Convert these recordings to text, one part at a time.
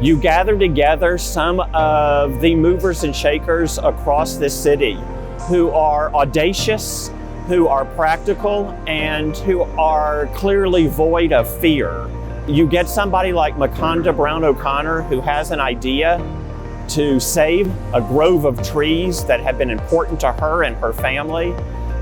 You gather together some of the movers and shakers across this city who are audacious, who are practical, and who are clearly void of fear. You get somebody like Maconda Brown O'Connor who has an idea to save a grove of trees that have been important to her and her family.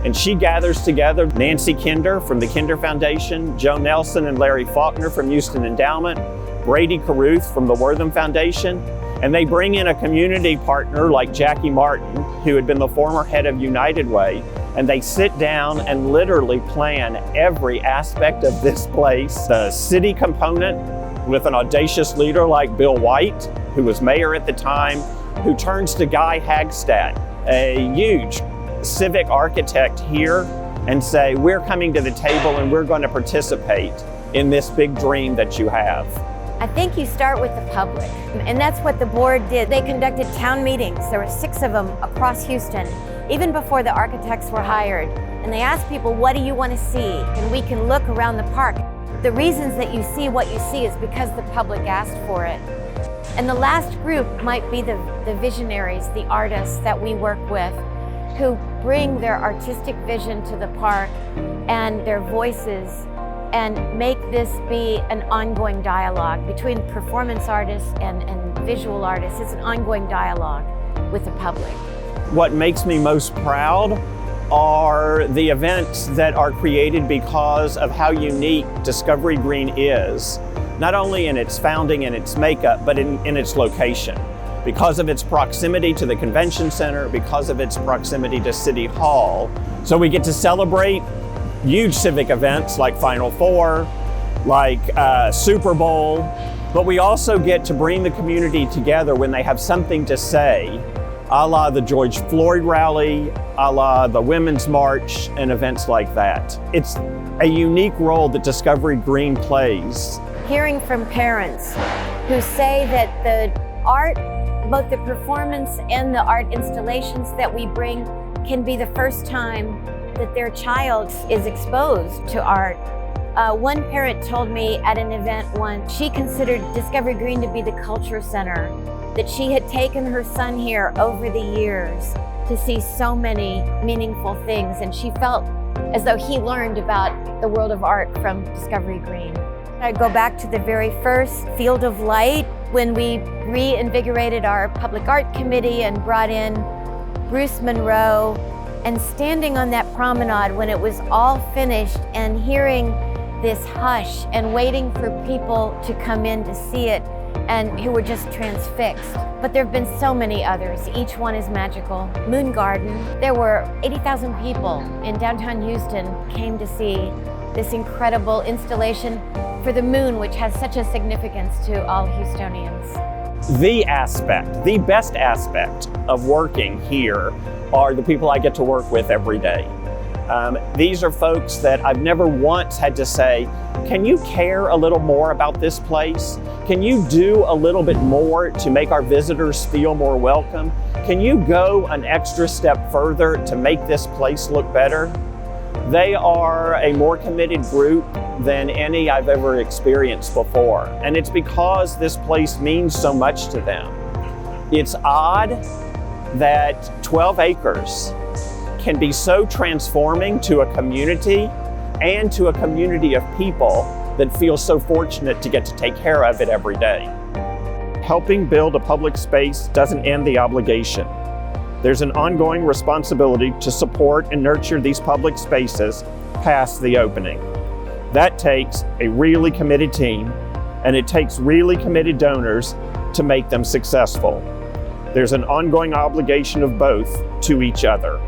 And she gathers together Nancy Kinder from the Kinder Foundation, Joe Nelson and Larry Faulkner from Houston Endowment, Brady Carruth from the Wortham Foundation, and they bring in a community partner like Jackie Martin, who had been the former head of United Way, and they sit down and literally plan every aspect of this place. The city component with an audacious leader like Bill White, who was mayor at the time, who turns to Guy Hagstad, a huge civic architect here, and say, we're coming to the table and we're going to participate in this big dream that you have. I think you start with the public, and that's what the board did. They conducted town meetings. There were 6 of them across Houston, even before the architects were hired. And they asked people, what do you want to see? And we can look around the park. The reasons that you see what you see is because the public asked for it. And the last group might be the visionaries, the artists that we work with, who bring their artistic vision to the park and their voices and make this be an ongoing dialogue between performance artists and visual artists. It's an ongoing dialogue with the public. What makes me most proud are the events that are created because of how unique Discovery Green is, not only in its founding and its makeup, but in its location. Because of its proximity to the convention center, because of its proximity to City Hall. So we get to celebrate huge civic events like Final Four, like Super Bowl, but we also get to bring the community together when they have something to say, a la the George Floyd rally, a la the Women's March, and events like that. It's a unique role that Discovery Green plays. Hearing from parents who say that the art, both the performance and the art installations that we bring, can be the first time that their child is exposed to art. One parent told me at an event once, she considered Discovery Green to be the culture center, that she had taken her son here over the years to see so many meaningful things, and she felt as though he learned about the world of art from Discovery Green. I go back to the very first Field of Light when we reinvigorated our public art committee and brought in Bruce Monroe, and standing on that promenade when it was all finished and hearing this hush and waiting for people to come in to see it and who were just transfixed. But there have been so many others. Each one is magical. Moon Garden, there were 80,000 people in downtown Houston came to see this incredible installation for the moon, which has such a significance to all Houstonians. The best aspect of working here are the people I get to work with every day. These are folks that I've never once had to say, can you care a little more about this place? Can you do a little bit more to make our visitors feel more welcome? Can you go an extra step further to make this place look better? They are a more committed group than any I've ever experienced before. And it's because this place means so much to them. It's odd that 12 acres can be so transforming to a community and to a community of people that feel so fortunate to get to take care of it every day. Helping build a public space doesn't end the obligation. There's an ongoing responsibility to support and nurture these public spaces past the opening. That takes a really committed team, and it takes really committed donors to make them successful. There's an ongoing obligation of both to each other.